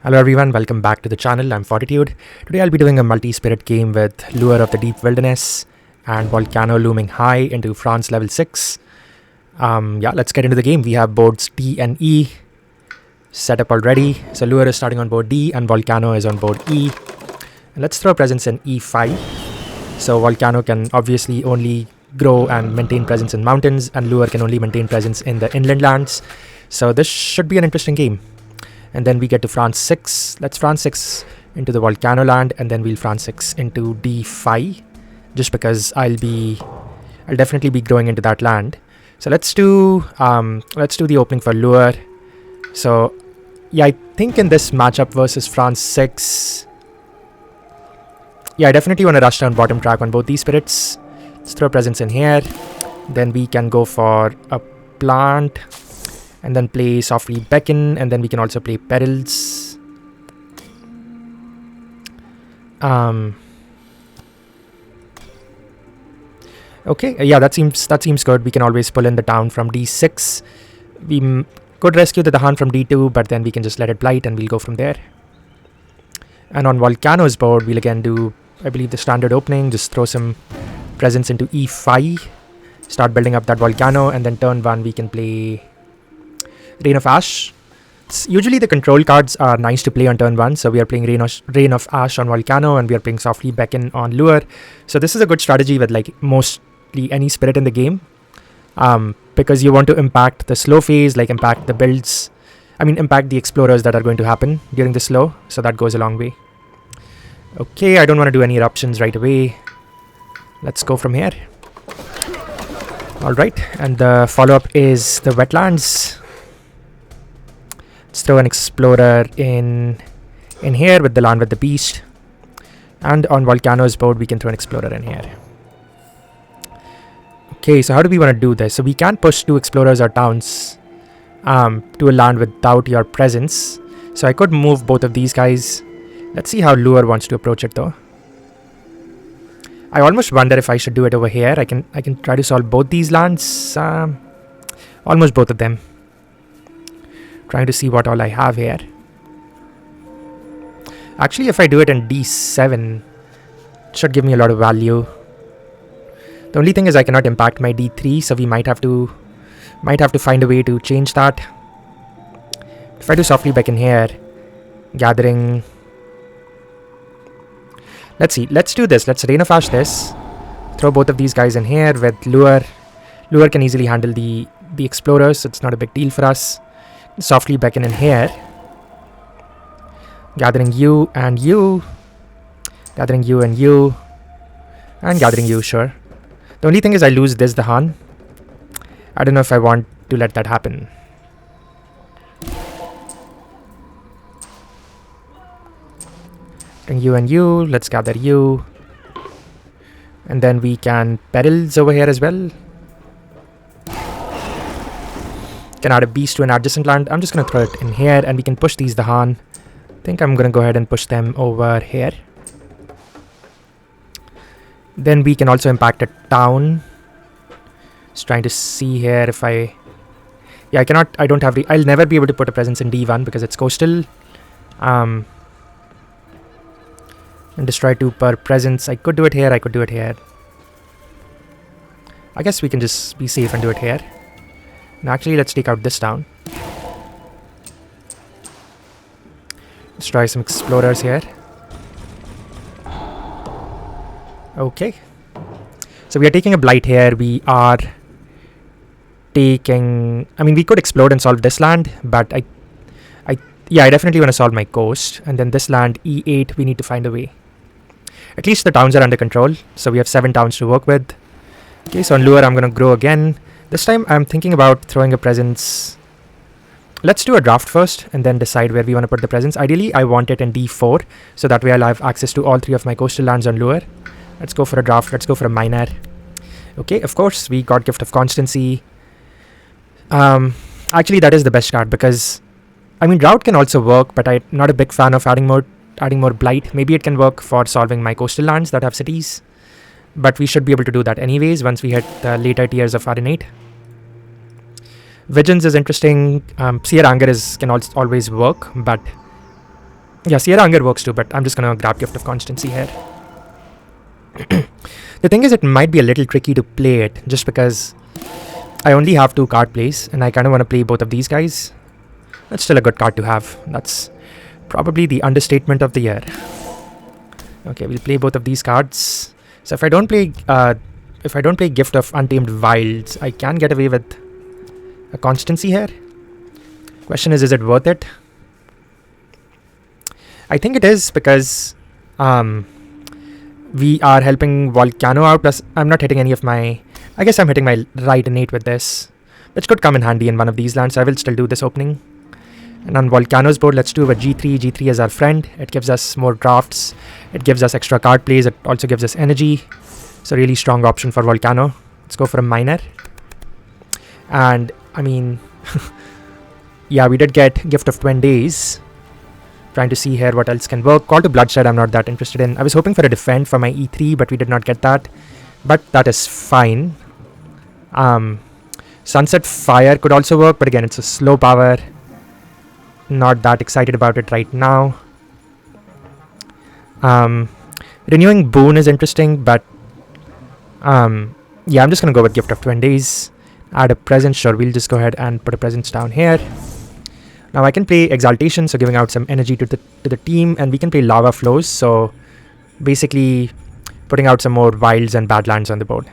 Hello everyone, welcome back to the channel. I'm Fortitude. Today I'll be doing a multi-spirit game with Lure of the Deep Wilderness and Volcano looming high into France level 6. Let's get into the game. We have boards D and E set up already. So Lure is starting on board D and Volcano is on board E. And let's throw a presence in E5. So Volcano can obviously only grow and maintain presence in mountains, and Lure can only maintain presence in the inland lands. So this should be an interesting game. And then we get to France 6. Let's France 6 into the Volcano land, and then we'll France 6 into D5, just because I'll definitely be growing into that land. So let's do the opening for Lure. So yeah, I think in this matchup versus France 6, yeah, I definitely want to rush down bottom track on both these spirits. Let's throw a presence in here. Then we can go for a plant, and then play Softly Beckon, and then we can also play Perils. Okay, yeah, that seems good. We can always pull in the town from D6. We could rescue the Dahan from D2, but then we can just let it blight and we'll go from there. And on Volcano's board, we'll again do, I believe, the standard opening. Just throw some presence into E5, start building up that Volcano, and then turn 1 we can play Rain of Ash. Usually the control cards are nice to play on turn 1, so we are playing Rain of Ash on Volcano, and we are playing Softly Beckon on Lure. So this is a good strategy with like mostly any spirit in the game, because you want to impact the slow phase, like impact the builds, impact the explorers that are going to happen during the slow, so that goes a long way. Okay, I don't want to do any eruptions right away. Let's go from here. Alright, and the follow-up is the wetlands. Let's throw an explorer in here with the land with the beast. And on Volcano's board, we can throw an explorer in here. Okay, so how do we want to do this? So we can push 2 explorers or towns to a land without your presence. So I could move both of these guys. Let's see how Lure wants to approach it though. I almost wonder if I should do it over here. I can try to solve both these lands. Almost both of them. Trying to see what all I have here. Actually, if I do it in D7, it should give me a lot of value. The only thing is I cannot impact my D3, so we might have to find a way to change that. If I do Softly Beckon here, gathering. Let's see. Let's do this. Let's Rain of Ash this. Throw both of these guys in here with Lure. Lure can easily handle the explorers, so it's not a big deal for us. Softly Beckon in here. Gathering you and you. Gathering you and you. And gathering you, sure. The only thing is I lose this Dahan. I don't know if I want to let that happen. Bring you and you. Let's gather you. And then we can Perils over here as well. Can add a beast to an adjacent land. I'm just going to throw it in here, and we can push these Dahan. I think I'm going to go ahead and push them over here. Then we can also impact a town. Just trying to see here if I... Yeah, I cannot... I don't have... I'll never be able to put a presence in D1 because it's coastal. And destroy 2 per presence. I could do it here. I could do it here. I guess we can just be safe and do it here. And actually, let's take out this town. Destroy some explorers here. Okay. So we are taking a blight here. We are taking... we could explode and solve this land, but I definitely want to solve my coast. And then this land, E8, we need to find a way. At least the towns are under control. So we have 7 towns to work with. Okay, so on Lure, I'm going to grow again. This time, I'm thinking about throwing a presence. Let's do a draft first and then decide where we want to put the presence. Ideally, I want it in D4, so that way I'll have access to all 3 of my coastal lands on Lure. Let's go for a draft. Let's go for a miner. Okay, of course, we got Gift of Constancy. Actually, that is the best card because, Drought can also work, but I'm not a big fan of adding more Blight. Maybe it can work for solving my coastal lands that have cities. But we should be able to do that anyways once we hit the later tiers of RN8. Vigilance is interesting. Seer Anger can always work, but Yeah, Sierra Hunger works too, but I'm just gonna grab Gift of Constancy here. The thing is, it might be a little tricky to play it, just because I only have 2 card plays, and I kind of want to play both of these guys. That's still a good card to have. That's probably the understatement of the year. Okay, we'll play both of these cards. So if I don't play Gift of Untamed Wilds, I can get away with a Constancy here. Question is it worth it? I think it is, because we are helping Volcano out, plus I'm not hitting any of my... I guess I'm hitting my right innate with this, which could come in handy in one of these lands, so I will still do this opening. And on Volcano's board, let's do a G3. G3 is our friend. It gives us more drafts. It gives us extra card plays. It also gives us energy. It's a really strong option for Volcano. Let's go for a Miner. And, I mean... yeah, we did get Gift of Twin Days. Trying to see here what else can work. Call to Bloodshed I'm not that interested in. I was hoping for a Defend for my E3, but we did not get that. But that is fine. Sunset Fire could also work, but again, it's a slow power. Not that excited about it right now. Renewing Boon is interesting, but yeah, I'm just gonna go with Gift of Twin Days. Add a presence. Sure, we'll just go ahead and put a presence down here. Now I can play Exaltation, so giving out some energy to the team, and we can play Lava Flows, so basically putting out some more wilds and badlands on the board.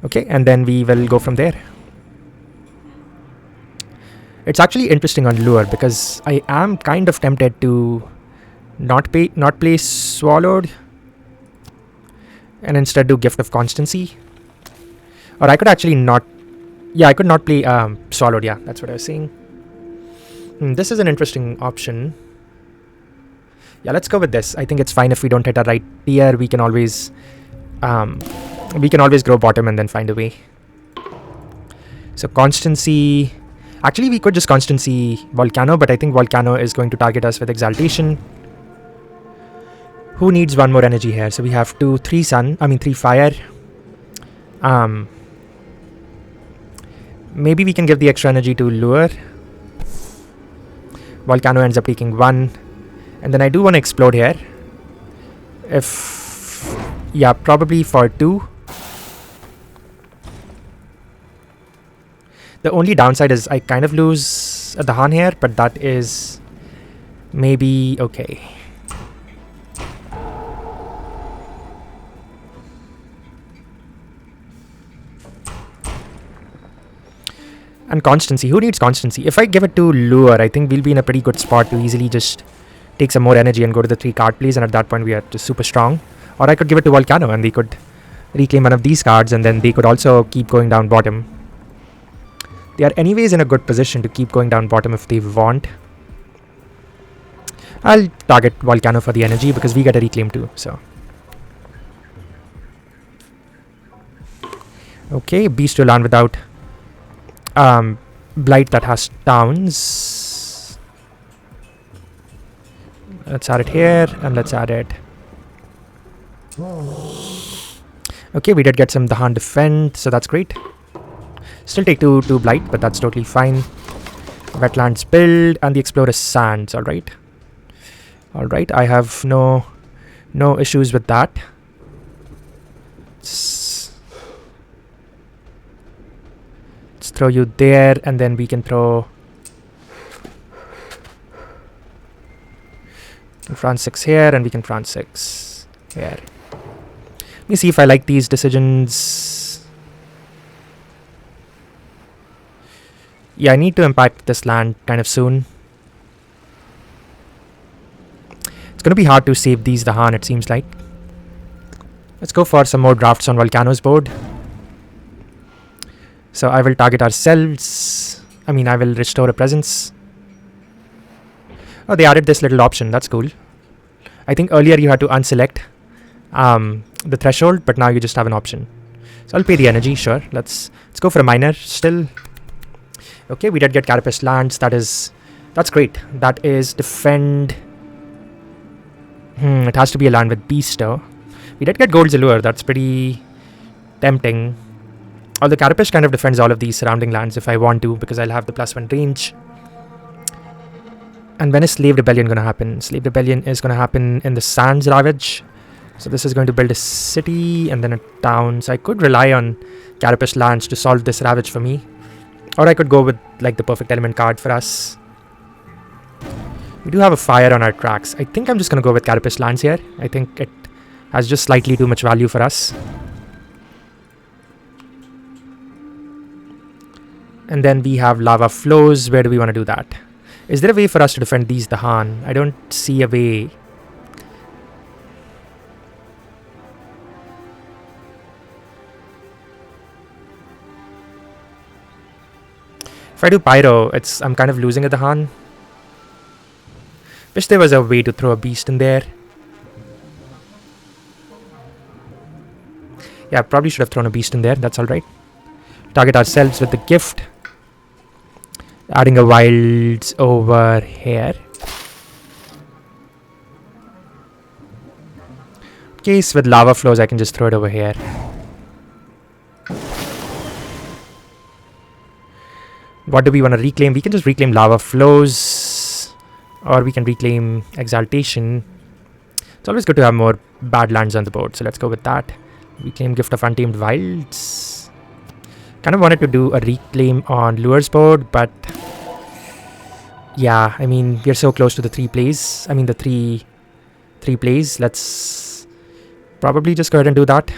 Okay, and then we will go from there. It's actually interesting on Lure, because I am kind of tempted to not play Swallowed and instead do Gift of Constancy. Or I could actually not... yeah, I could not play Swallowed, yeah, that's what I was saying. This is an interesting option. Yeah, let's go with this. I think it's fine if we don't hit a right tier. We can always grow bottom and then find a way. So Constancy... actually, we could just Constancy Volcano, but I think Volcano is going to target us with Exaltation. Who needs one more energy here? So we have 3 fire. Maybe we can give the extra energy to Lure. Volcano ends up taking 1. And then I do want to explode here. Yeah, probably for 2. The only downside is I kind of lose a Dahan here, but that is maybe okay. And Constancy. Who needs Constancy? If I give it to Lure, I think we'll be in a pretty good spot to easily just take some more energy and go to the 3 card plays, and at that point we are just super strong. Or I could give it to Volcano and they could reclaim one of these cards, and then they could also keep going down bottom. They are anyways in a good position to keep going down bottom if they want. I'll target Volcano for the energy because we get a reclaim too, so. Okay, Beast to land without Blight that has towns. Let's add it here, and let's add it. Okay, we did get some Dahan Defend, so that's great. Still take 2 Blight, but that's totally fine. Wetlands build, and the Explorer Sands, alright. Alright, I have no issues with that. Let's throw you there, and then we can throw France 6 here, and we can France 6 here. Let me see if I like these decisions. Yeah, I need to impact this land kind of soon. It's going to be hard to save these Dahan, it seems like. Let's go for some more drafts on Volcano's board. So I will target ourselves. I mean, I will restore a presence. Oh, they added this little option. That's cool. I think earlier you had to unselect the threshold, but now you just have an option. So I'll pay the energy, sure. Let's go for a miner still. Okay, we did get Carapace lands. That's great. That is defend. It has to be a land with beast though. We did get Gold's Allure. That's pretty tempting. Although Carapace kind of defends all of these surrounding lands if I want to, because I'll have the +1 range. And when is Slave Rebellion going to happen? Slave Rebellion is going to happen in the Sands Ravage. So this is going to build a city and then a town. So I could rely on Carapace lands to solve this Ravage for me. Or I could go with like the perfect element card for us. We do have a fire on our tracks. I think I'm just going to go with Carapace lands here. I think it has just slightly too much value for us. And then we have lava flows. Where do we want to do that? Is there a way for us to defend these Dahan? I don't see a way. If I do Pyro, I'm kind of losing a Dahan. Wish there was a way to throw a beast in there. Yeah, probably should have thrown a beast in there. That's alright. Target ourselves with the gift. Adding a wilds over here. In case with lava flows, I can just throw it over here. What do we want to reclaim? We can just reclaim lava flows. Or we can reclaim exaltation. It's always good to have more badlands on the board. So let's go with that. Reclaim Gift of Untamed Wilds. Kind of wanted to do a reclaim on Lure's board, but yeah, I mean, we're so close to the 3 plays. I mean, the three plays. Let's probably just go ahead and do that.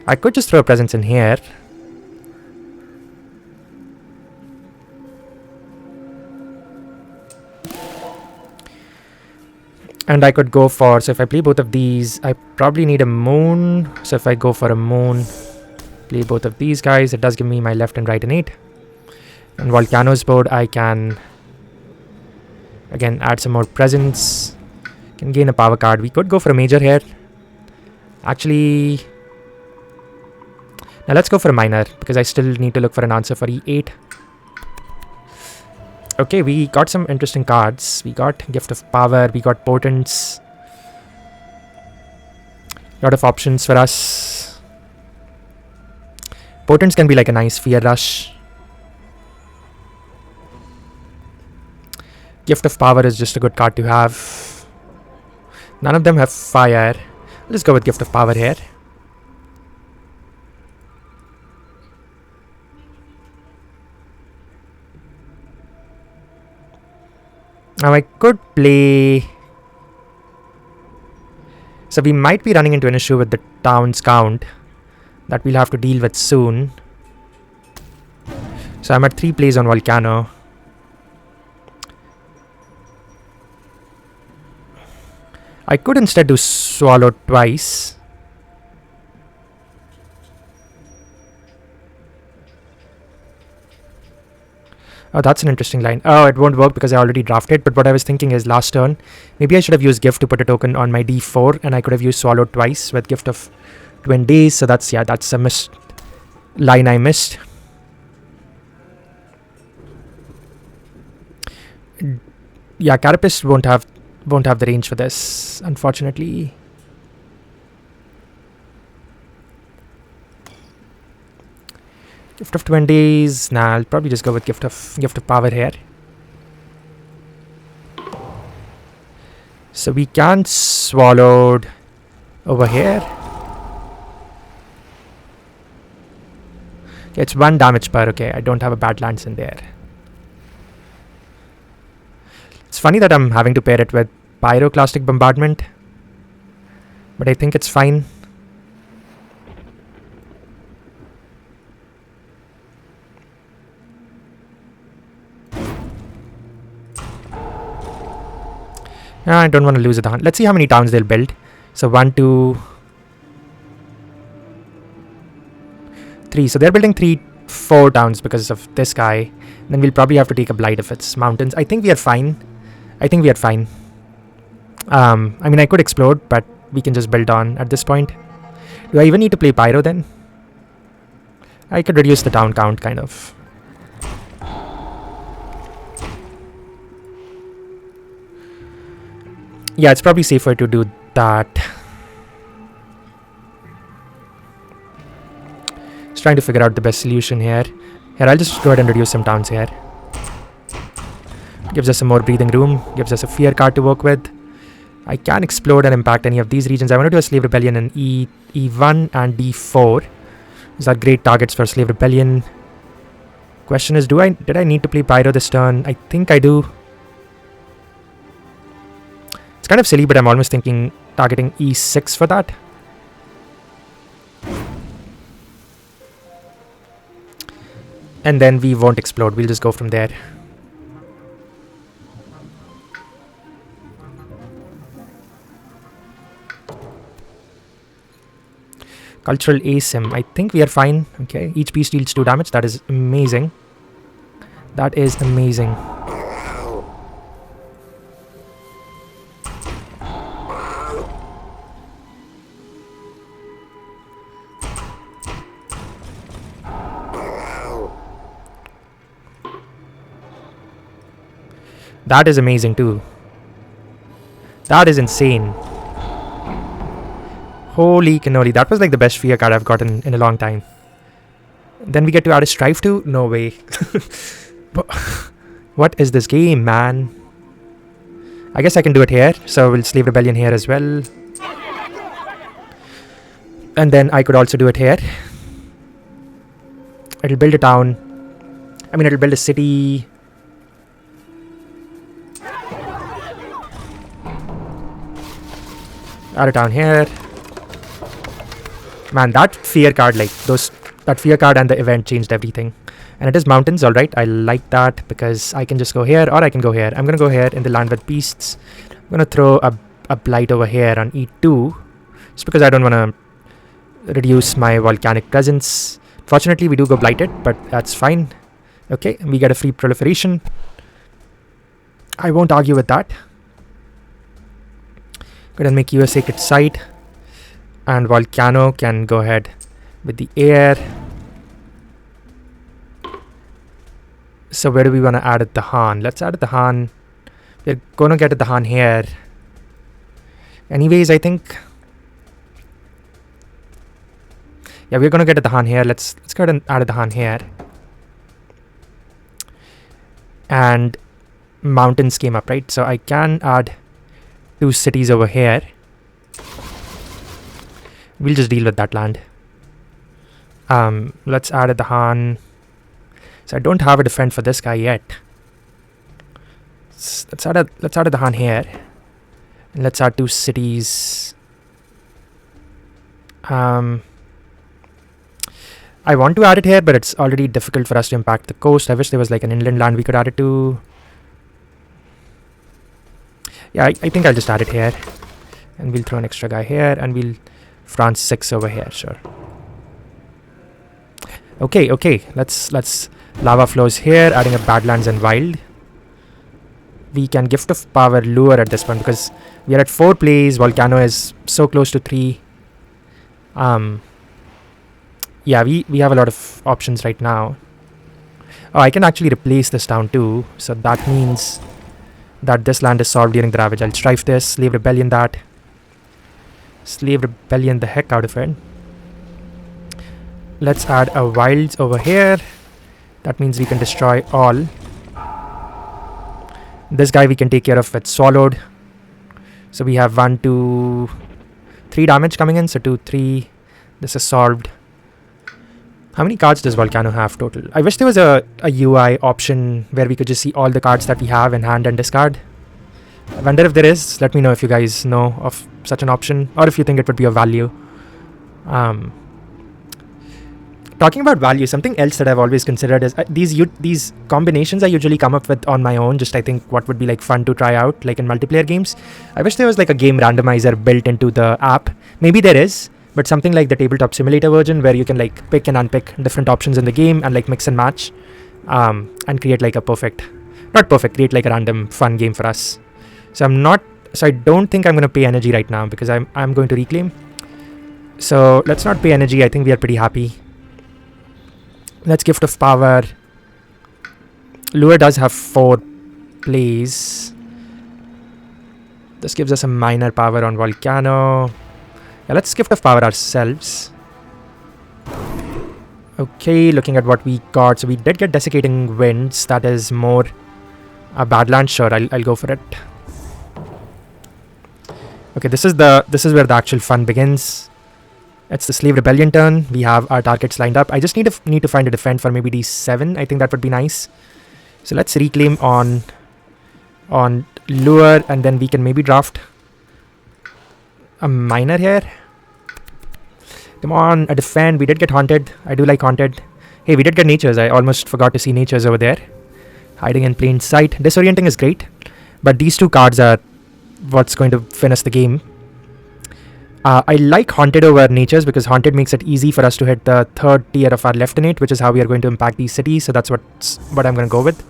I could just throw a presence in here. And I could go for, so if I play both of these, I probably need a moon. So if I go for a moon, play both of these guys, it does give me my left and right innate. And Volcano's board, I can, again, add some more presence. Can gain a power card. We could go for a major here. Actually, now let's go for a minor, because I still need to look for an answer for E8. Okay, we got some interesting cards. We got Gift of Power, we got Portents. Lot of options for us. Portents can be like a nice fear rush. Gift of Power is just a good card to have. None of them have fire. Let's go with Gift of Power here. Now I could play... So we might be running into an issue with the town's count that we'll have to deal with soon. So I'm at 3 plays on Volcano. I could instead do Swallow twice. Oh, that's an interesting line. Oh, it won't work because I already drafted. But what I was thinking is last turn, maybe I should have used Gift to put a token on my D4, and I could have used Swallow twice with Gift of Twin Days. So that's a missed line I missed. Yeah, Carapace won't have the range for this, unfortunately. Gift of 20 days. Nah, I'll probably just go with Gift of Power here. So we can swallowed over here. Okay, it's 1 damage per. Okay, I don't have a Badlands in there. It's funny that I'm having to pair it with Pyroclastic Bombardment, but I think it's fine. I don't want to lose a town. Let's see how many towns they'll build. So 1, 2, 3. So they're building 4 towns because of this guy. Then we'll probably have to take a blight if it's mountains. I think we are fine. I mean, I could explode, but we can just build on at this point. Do I even need to play Pyro then? I could reduce the town count, kind of. Yeah, it's probably safer to do that. trying to figure out the best solution here. Here, I'll just go ahead and reduce some towns here. Gives us some more breathing room. Gives us a fear card to work with. I can explode and impact any of these regions. I want to do a slave rebellion in E1 and D4. These are great targets for slave rebellion. Question is, did I need to play Pyro this turn? I think I do. It's kind of silly, but I'm almost thinking targeting E6 for that. And then we won't explode. We'll just go from there. Cultural ASIM. I think we are fine. Okay. Each piece deals 2 damage. That is amazing. That is amazing. That is amazing too. That is insane. Holy cannoli. That was like the best fear card I've gotten in a long time. Then we get to add a strife too? No way. What is this game, man? I guess I can do it here. So we'll slave rebellion here as well. And then I could also do it here. It'll build a town. I mean, it'll build a city. Add a town here. Man, that fear card, like that fear card and the event changed everything. And it is mountains, alright. I like that because I can just go here or I can go here. I'm going to go here in the land with beasts. I'm going to throw a blight over here on E2. Just because I don't want to reduce my volcanic presence. Fortunately, we do go blighted, but that's fine. Okay, we get a free proliferation. I won't argue with that. Go ahead and make you a sacred site. And Volcano can go ahead with the air. So where do we want to add the Han? Let's add the Han. We're going to get the Han here. Anyways, I think. Yeah, we're going to get the Han here. Let's go ahead and add the Han here. And mountains came up, right? So I can add 2 cities over here. We'll just deal with that land. Let's add the Han. So I don't have a defend for this guy yet. Let's add the Han here. And let's add 2 cities. I want to add it here, but it's already difficult for us to impact the coast. I wish there was like an inland land we could add it to. Yeah, I think I'll just add it here. And we'll throw an extra guy here. And we'll France 6 over here, sure. Okay. Let's lava flows here, adding up Badlands and Wild. We can Gift of Power Lure at this point because we are at 4 plays. Volcano is so close to 3. Yeah, we have a lot of options right now. Oh, I can actually replace this town too. So that means that this land is solved during the ravage. I'll strife this, slave rebellion that. Slave rebellion the heck out of it. Let's add a wilds over here. That means we can destroy all. This guy we can take care of with swallowed. So we have 1, 2, 3 damage coming in. So 2, 3. This is solved. How many cards does Volcano have total? I wish there was a UI option where we could just see all the cards that we have in hand and discard. I wonder if there is. Let me know if you guys know of such an option or if you think it would be of value. Talking about value, something else that I've always considered is these combinations I usually come up with on my own. Just I think what would be like fun to try out like in multiplayer games. I wish there was like a game randomizer built into the app. Maybe there is, but something like the tabletop simulator version where you can like pick and unpick different options in the game and like mix and match and create like a create like a random fun game for us. So I don't think I'm going to pay energy right now because I'm going to reclaim. So let's not pay energy. I think we are pretty happy. Let's Gift of Power. Lure does have 4 plays. This gives us a minor power on Volcano. Yeah, let's Gift of Power ourselves. Okay, looking at what we got. So we did get Desiccating Winds. That is more a Badlands. Sure, I'll go for it. Okay, this is where the actual fun begins. It's the Slave Rebellion turn. We have our targets lined up. I just need to find a defend for maybe D7. I think that would be nice. So let's reclaim on Lure, and then we can maybe draft a Miner here. Come on, a defend. We did get Haunted. I do like Haunted. Hey, we did get Natures. I almost forgot to see Natures over there. Hiding in plain sight. Disorienting is great, but these two cards are what's going to finish the game. I like Haunted over Natures because Haunted makes it easy for us to hit the third tier of our Lieutenant, which is how we are going to impact these cities. So that's what I'm going to go with.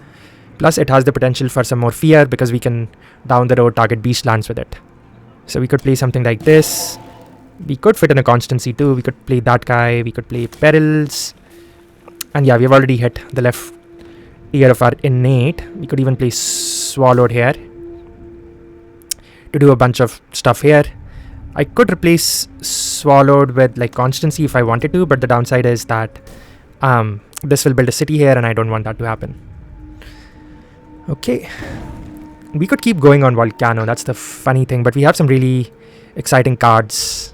Plus, it has the potential for some more fear because we can down the road target beast lands with it. So we could play something like this. We could fit in a Constancy too. We could play that guy. We could play Perils. And yeah, we have already hit the left tier of our Innate. We could even play Swallowed here to do a bunch of stuff here. I could replace Swallowed with like Constancy if I wanted to, but the downside is that this will build a city here and I don't want that to happen. Okay. We could keep going on Volcano. That's the funny thing, but we have some really exciting cards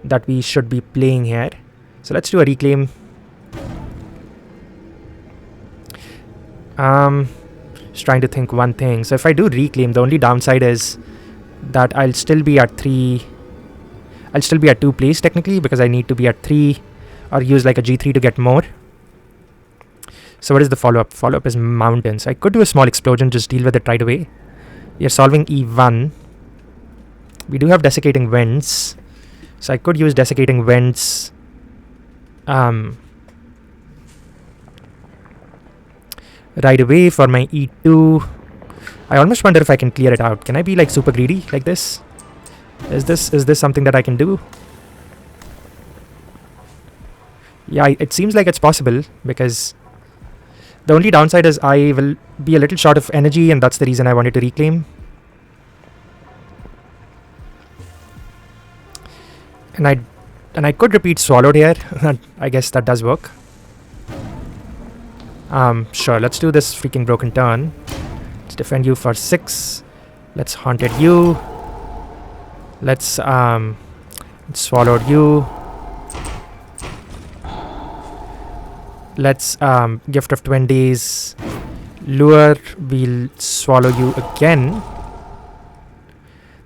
that we should be playing here. So let's do a reclaim. Just trying to think one thing. So if I do reclaim, the only downside is that I'll still be at 3. I'll still be at 2 plays technically because I need to be at 3 or use like a G3 to get more. So what is the follow-up? Follow-up is Mountains. I could do a small explosion, just deal with it right away. We are solving E1. We do have Desiccating Winds. So I could use Desiccating Winds. Right away for my E2. I almost wonder if I can clear it out. Can I be like super greedy like this? Is this something that I can do? Yeah, it seems like it's possible because the only downside is I will be a little short of energy, and that's the reason I wanted to reclaim. And I could repeat Swallowed here. I guess that does work. Sure, let's do this freaking broken turn. Let's defend you for 6. Let's Haunted you. Let's Swallowed you. Let's Gift of 20 days. Lure. We'll swallow you again.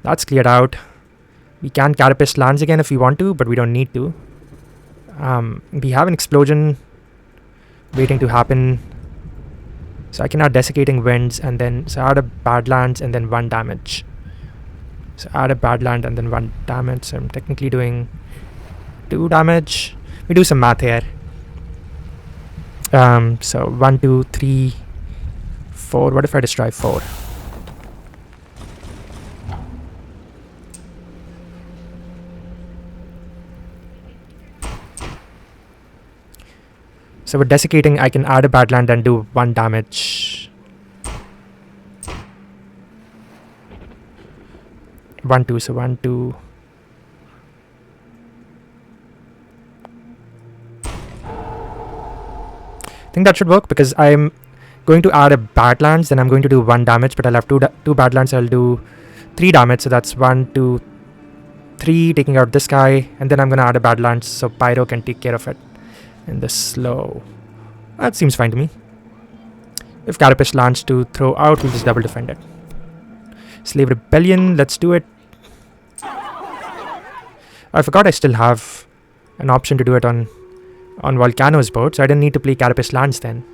That's cleared out. We can Carapace lands again if we want to, but we don't need to. We have an explosion waiting to happen. So I can add Desiccating Winds and then so add a Badlands and then 1 damage. So add a Badland and then 1 damage. So I'm technically doing 2 damage. We do some math here. So 1, 2, 3, 4. What if I destroy 4? So with Desiccating, I can add a Badland and do 1 damage. 1, 2. So 1, 2. I think that should work because I'm going to add a Badlands, then I'm going to do 1 damage, but I'll have two Badlands, so I'll do 3 damage. So that's 1, 2, 3, taking out this guy, and then I'm going to add a Badlands so Pyro can take care of it in the slow. That seems fine to me. If Carapace lands to throw out, we'll just double defend it. Slave Rebellion, let's do it. I forgot I still have an option to do it on Volcano's board, so I didn't need to play Carapace lands then.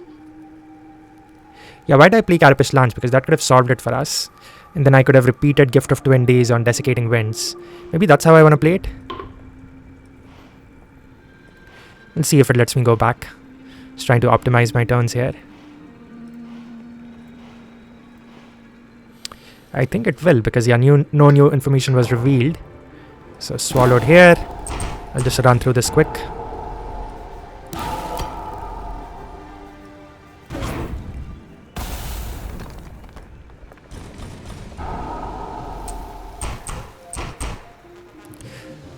Yeah, why did I play Carapace lands? Because that could have solved it for us. And then I could have repeated Gift of 20 days on Desiccating Winds. Maybe that's how I want to play it. Let's see if it lets me go back. Just trying to optimize my turns here. I think it will because yeah, no new information was revealed. So Swallowed here. I'll just run through this quick.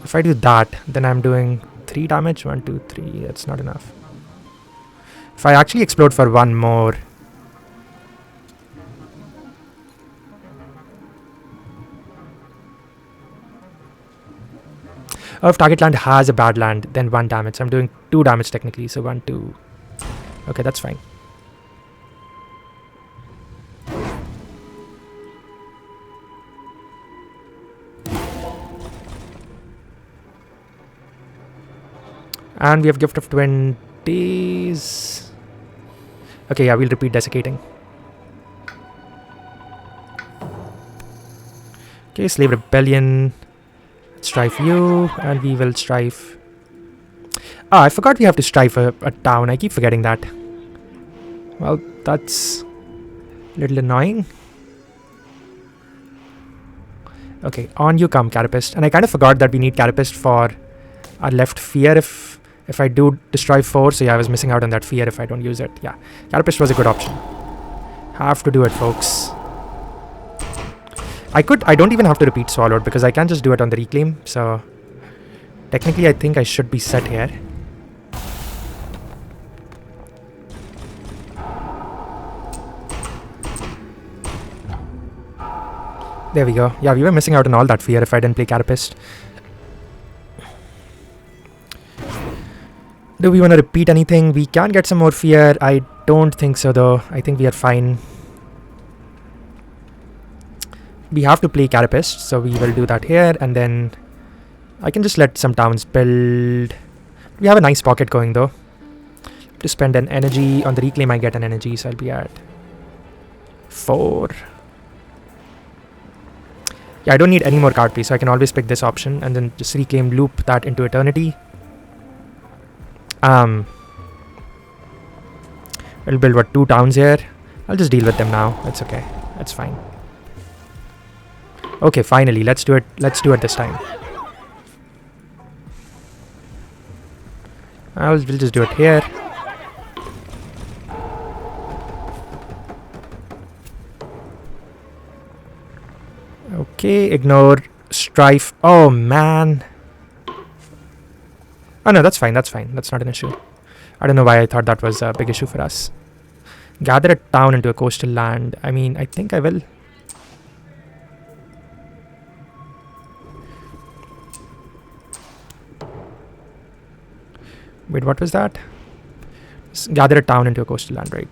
If I do that, then I'm doing 3 damage. 1, 2, 3. That's not enough. If I actually explode for one more. Oh, if target land has a bad land, then 1 damage. So I'm doing 2 damage technically. So 1, 2. Okay, that's fine. And we have Gift of 20s. Okay, yeah, we'll repeat Desiccating. Okay, Slave Rebellion. Strife you, and we will strife. I forgot we have to strife a town. I keep forgetting that. Well, that's a little annoying. Okay, on you come, Carapist. And I kind of forgot that we need Carapist for our left fear if I do destroy 4. So yeah, I was missing out on that fear if I don't use it. Yeah, Carapist was a good option. Have to do it, folks. I don't even have to repeat Swallowed because I can just do it on the reclaim. So technically I think I should be set here. There we go. Yeah, we were missing out on all that fear if I didn't play Carapist. Do we want to repeat anything? We can get some more fear. I don't think so though. I think we are fine. We have to play Carapist, so we will do that here, and then I can just let some towns build. We have a nice pocket going though. To spend an energy on the reclaim, I get an energy, so I'll be at 4. Yeah, I don't need any more card play, so I can always pick this option and then just reclaim, loop that into eternity. We'll build what, 2 towns here. I'll just deal with them now. It's okay. That's fine. Okay, finally, let's do it. Let's do it this time. We'll just do it here. Okay, ignore strife. Oh man. Oh no, that's fine. That's fine. That's not an issue. I don't know why I thought that was a big issue for us. Gather a town into a coastal land. I mean, I think I will. Wait, what was that? Gather a town into a coastal land, right?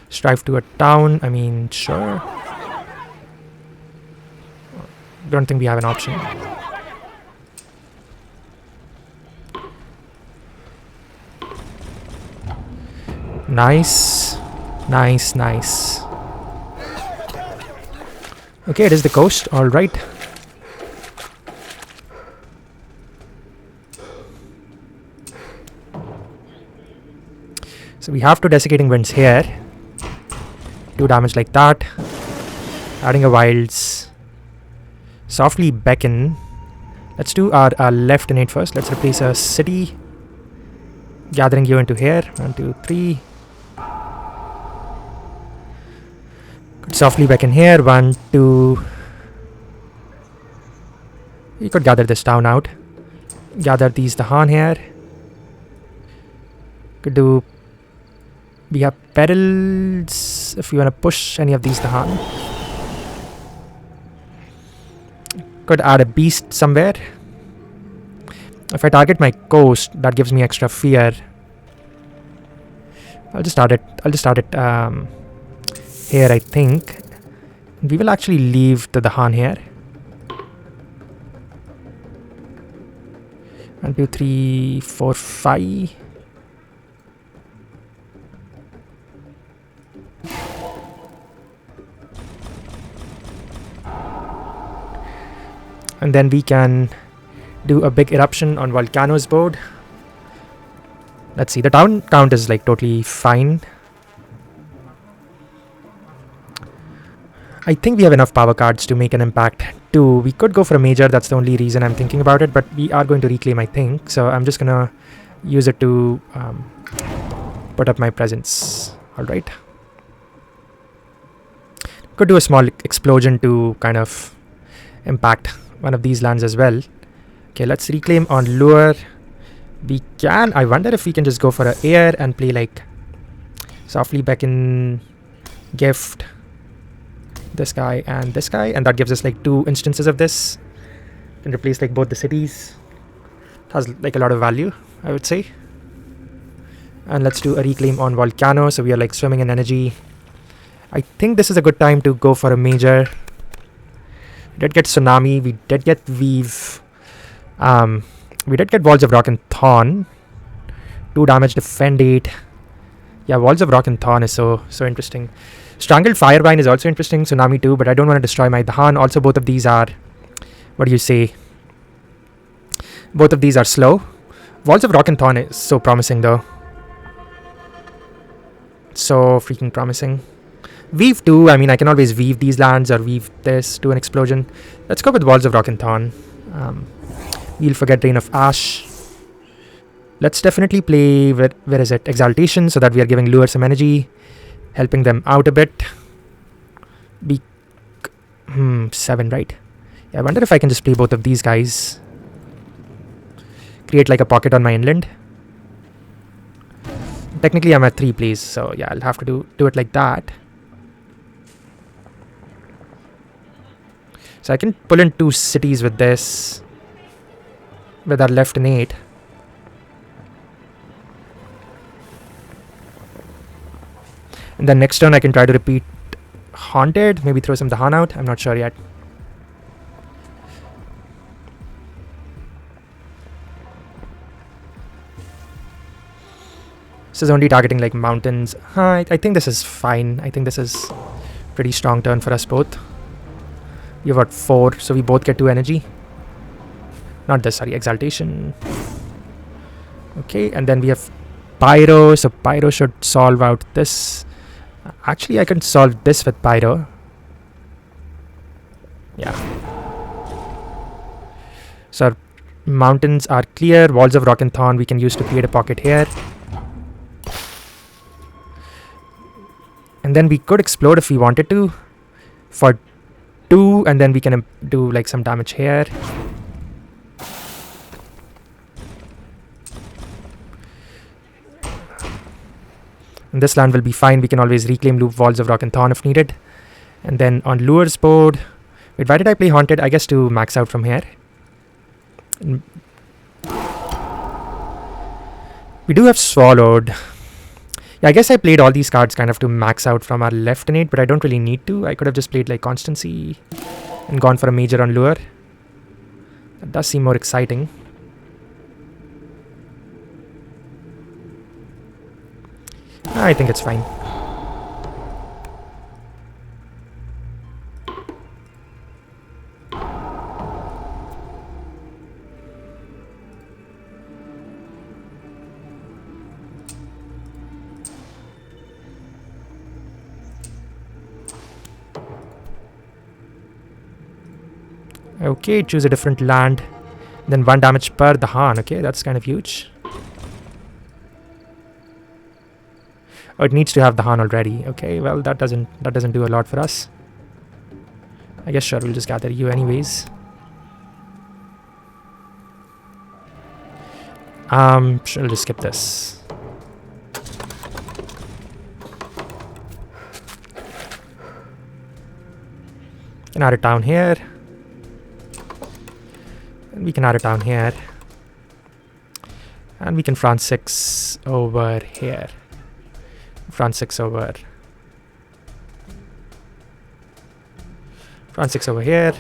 Strive to a town. I mean, sure. Don't think we have an option. Nice. Nice, nice. Okay, it is the coast. All right. So we have 2 desiccating winds here. 2 damage like that. Adding a wilds. Softly beckon. Let's do our left innate first. Let's replace a city. Gathering you into here. 1, 2, 3. Could softly beckon here. 1, 2. You could gather this town out. Gather these Dahan here. Could do. We have perils if you want to push any of these Dahan. Could add a beast somewhere. If I target my coast, that gives me extra fear. I'll just start it. Here, I think. We will actually leave the Dahan here. 1, 2, 3, 4, 5. And then we can do a big eruption on Volcano's board. Let's see, the town count is like totally fine. I think we have enough power cards to make an impact too. We could go for a major, that's the only reason I'm thinking about it, but we are going to reclaim, I think. So I'm just gonna use it to put up my presence. Alright. Could do a small explosion to kind of impact one of these lands as well. Okay, let's reclaim on lure. We can. I wonder if we can just go for an air and play like softly beckon, gift, this guy, and that gives us like 2 instances of this. Can replace like both the cities. It has like a lot of value, I would say. And let's do a reclaim on Volcano, so we are like swimming in energy. I think this is a good time to go for a major. We did get Tsunami, we did get Weave. We did get Walls of Rock and Thorn. 2 damage, defend 8. Yeah, Walls of Rock and Thorn is so interesting. Strangled Firebind is also interesting, Tsunami too, but I don't want to destroy my Dahan. Also, both of these are, what do you say? Both of these are slow. Walls of Rock and Thorn is so promising though. So freaking promising. Weave too, I mean I can always weave these lands or weave this to an explosion. Let's go with Walls of Rock and Thorn. We'll forget Rain of Ash. Let's definitely play with, where is it? Exaltation, so that we are giving Lure some energy. Helping them out a bit. 7, right? Yeah, I wonder if I can just play both of these guys. Create like a pocket on my inland. Technically I'm at 3 plays, so yeah, I'll have to do it like that. So I can pull in 2 cities with this. With our left in 8. And then next turn I can try to repeat Haunted. Maybe throw some Dahan out. I'm not sure yet. This is only targeting like mountains. I think this is fine. I think this is pretty strong turn for us both. We've got 4, so we both get 2 energy. Not this, sorry, Exaltation. Okay, and then we have Pyro, so Pyro should solve out this. Actually, I can solve this with Pyro. Yeah. So our mountains are clear. Walls of Rock and Thorn we can use to create a pocket here. And then we could explode if we wanted to. For 2, and then we can do like some damage here. And this land will be fine. We can always reclaim loop Walls of Rock and Thorn if needed. And then on Lure's board, wait, why did I play Haunted? I guess to max out from here. We do have Swallowed. Yeah, I guess I played all these cards kind of to max out from our left innate, but I don't really need to. I could have just played like Constancy and gone for a major on Lure. That does seem more exciting. I think it's fine. Okay, choose a different land. Then 1 damage per Dahan. Okay, that's kind of huge. Oh, it needs to have Dahan already. Okay, well that doesn't do a lot for us. I guess sure, we'll just gather you anyways. Sure, I'll just skip this. Can add it down here. And we can add it down here. And we can France 6 over here. France 6 over. France 6 over here.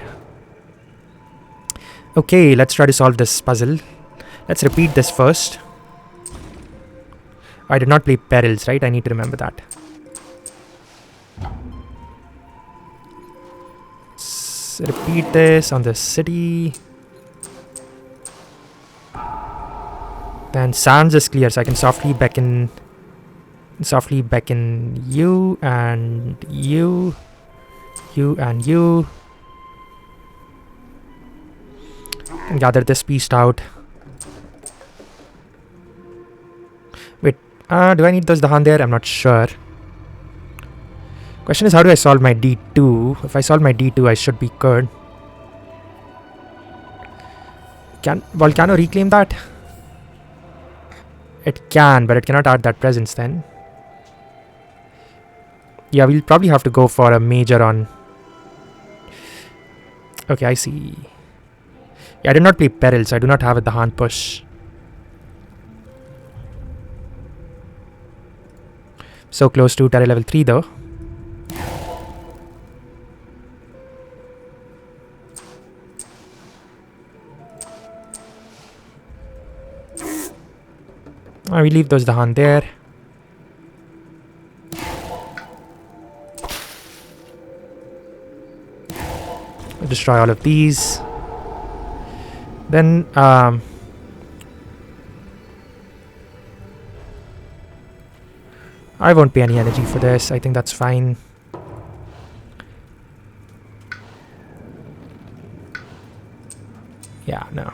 Okay, let's try to solve this puzzle. Let's repeat this first. I did not play Perils, right? I need to remember that. Let's repeat this on the city. Then Sands is clear, so I can softly beckon you and you and you, and gather this beast out. Wait, do I need those Dahan there? I'm not sure. Question is, how do I solve my D2? If I solve my D2, I should be good. Can Volcano reclaim that? It can, but it cannot add that presence then. Yeah, we'll probably have to go for a major on... Okay, I see. Yeah, I did not play Peril, so I do not have the hand push. So close to Terra level 3 though. We leave those Dahan there. We'll destroy all of these. Then I won't pay any energy for this. I think that's fine. Yeah, no.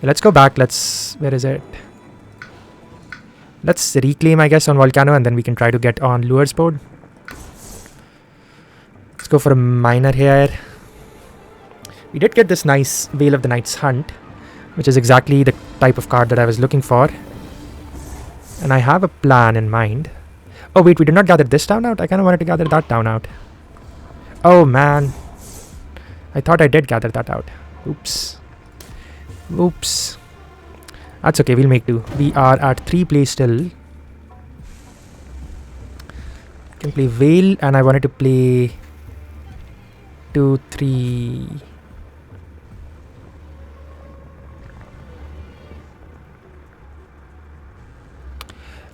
Let's go back. Where is it? Let's reclaim, I guess, on Volcano, and then we can try to get on Lure's board. Let's go for a miner here. We did get this nice Veil of the Night's Hunt, which is exactly the type of card that I was looking for. And I have a plan in mind. Oh wait, we did not gather this town out? I kind of wanted to gather that town out. Oh man. I thought I did gather that out. Oops. Oops. That's okay, we'll make do. We are at 3 play still. I can play Veil, and I wanted to play 2, 3.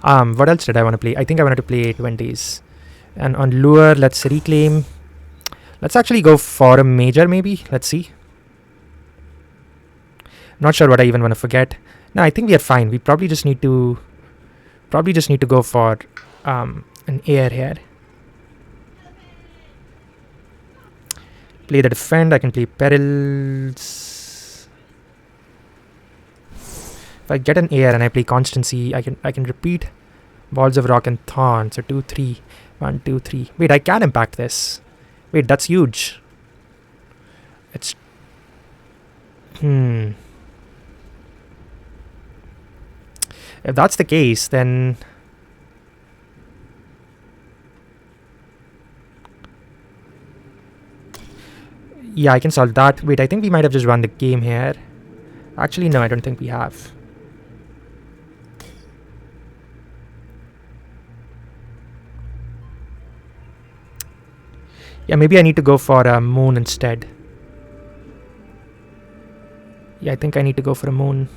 What else did I want to play? I think I wanted to play 20s. And on Lure, let's reclaim. Let's actually go for a major maybe. Let's see. Not sure what I even want to forget. No, I think we are fine. We probably just need to go for an air here. Play the defend. I can play perils. If I get an air and I play constancy, I can repeat balls of rock and thorn. So 2, 3, 1, 2, 3. Wait, I can impact this. Wait, that's huge. It's If that's the case, then yeah, I can solve that. Wait, I think we might have just won the game here. Actually, no, I don't think we have. Yeah, maybe I need to go for a moon instead. Yeah, I think I need to go for a moon.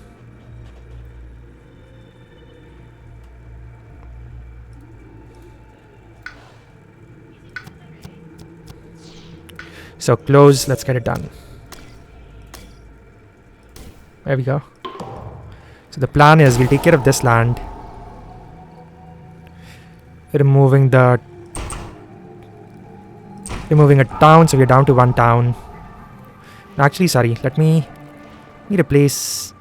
So close, let's get it done. There we go. So the plan is we'll take care of this land. Removing a town, so we're down to 1 town. Actually, sorry, let me replace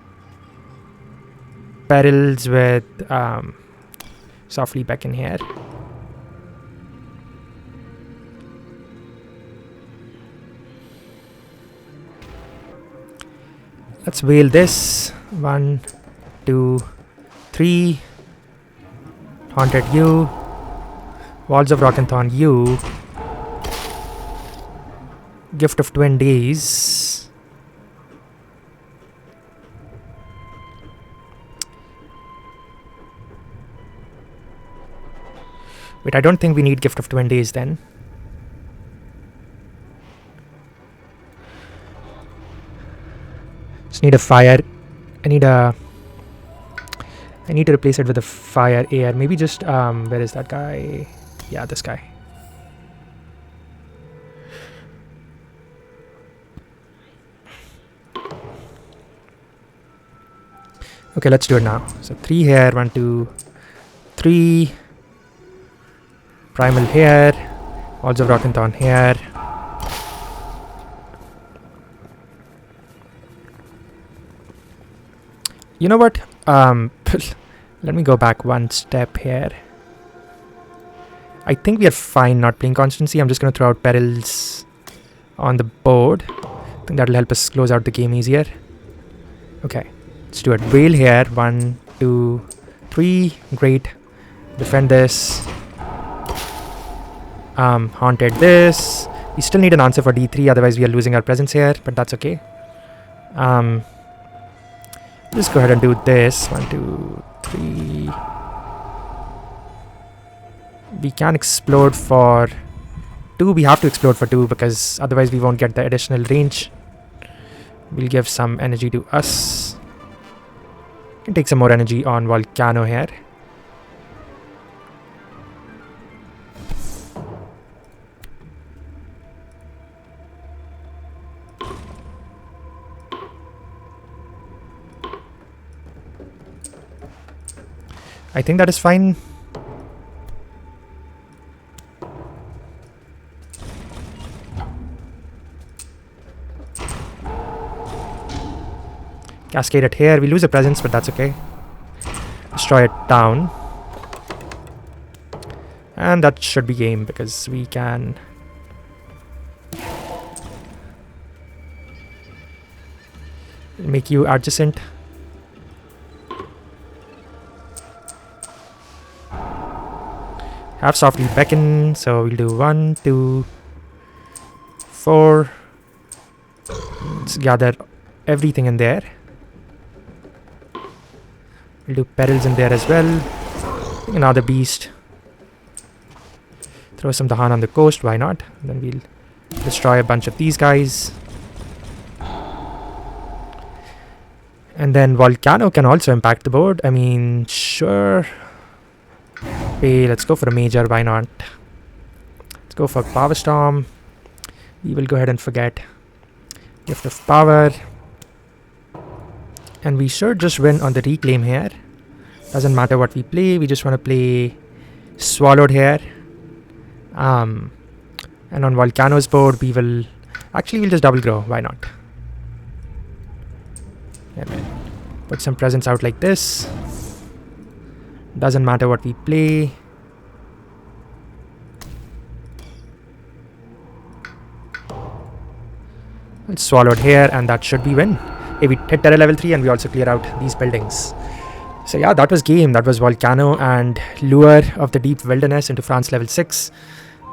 perils with softly back in here. Let's veil this. 1, 2, 3. Haunted you. Walls of Rock and Thorn you. Gift of Twin Days. Wait, I don't think we need Gift of Twin Days then. Just need a fire. I need to replace it with a fire air. Maybe just where is that guy? Yeah, this guy. Okay, let's do it now. So 3 here, 1, 2, 3. Primal here. Walls of Rock and Thorn here. You know what? Let me go back 1 step here. I think we are fine not playing constancy. I'm just going to throw out perils on the board. I think that'll help us close out the game easier. Okay, let's do it. Whale here. 1, 2, 3. Great. Defend this. Haunted this. We still need an answer for D3, otherwise we are losing our presence here, but that's okay. Just go ahead and do this. 1, 2, 3. We can explode for 2. We have to explode for 2 because otherwise we won't get the additional range. We'll give some energy to us. Can take some more energy on Volcano here. I think that is fine. Cascade it here. We lose a presence, but that's okay. Destroy it down. And that should be game because we can... make you adjacent. Have softly beckon, so we'll do 1, 2, 4. Let's gather everything in there. We'll do perils in there as well. Another beast. Throw some Dahan on the coast, why not? And then we'll destroy a bunch of these guys. And then Volcano can also impact the board. I mean, sure. Okay, let's go for a major, why not? Let's go for Power Storm. We will go ahead and forget Gift of Power. And we should just win on the reclaim here. Doesn't matter what we play, we just want to play Swallowed here. And on Volcano's board, we will... Actually, we'll just double grow, why not? Yeah, man. Put some presents out like this. Doesn't matter what we play. It's swallowed here, and that should be win. Hey, we hit terror level 3 and we also clear out these buildings. So yeah, that was game. That was Volcano and Lure of the Deep Wilderness into France level 6.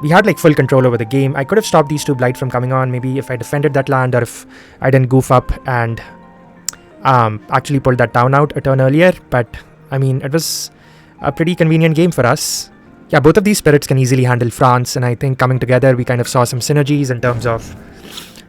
We had like full control over the game. I could have stopped these 2 blight from coming on, maybe if I defended that land or if I didn't goof up and actually pulled that town out a turn earlier. But I mean, it was a pretty convenient game for us. Yeah, both of these spirits can easily handle France, and I think coming together we kind of saw some synergies in terms of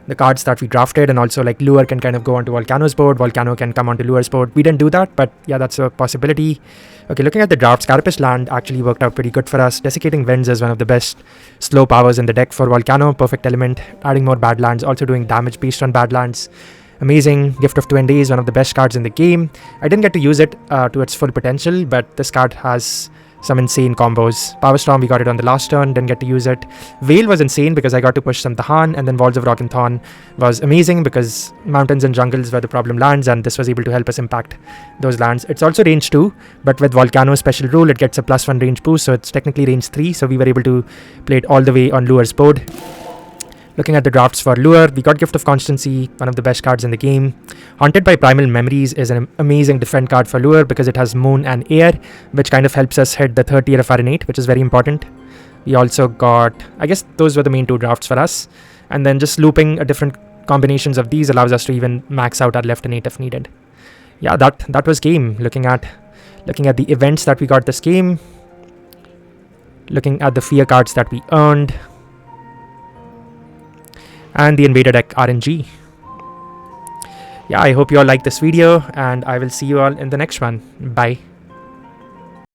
the cards that we drafted, and also like Lure can kind of go onto Volcano's board, Volcano can come onto Lure's board. We didn't do that, but yeah, that's a possibility. Okay, looking at the drafts, Carapace land actually worked out pretty good for us. Desiccating Winds is one of the best slow powers in the deck for Volcano. Perfect element, adding more bad lands, also doing damage based on bad lands. Amazing. Gift of Twin Days, one of the best cards in the game. I didn't get to use it to its full potential, but this card has some insane combos. Power Storm, we got it on the last turn, didn't get to use it. Veil was insane because I got to push some Dahan, and then Walls of Rock and Thorn was amazing because mountains and jungles were the problem lands, and this was able to help us impact those lands. It's also range 2, but with Volcano's special rule, it gets a +1 range boost, so it's technically range 3, so we were able to play it all the way on Lure's board. Looking at the drafts for Lure, we got Gift of Constancy, one of the best cards in the game. Haunted by Primal Memories is an amazing defend card for Lure because it has Moon and Air, which kind of helps us hit the 3rd tier of our innate, which is very important. We also got, I guess those were the main 2 drafts for us. And then just looping different combinations of these allows us to even max out our left innate if needed. Yeah, that was game. Looking at the events that we got this game. Looking at the fear cards that we earned. And the Invader deck RNG. Yeah, I hope you all like this video, and I will see you all in the next one. Bye.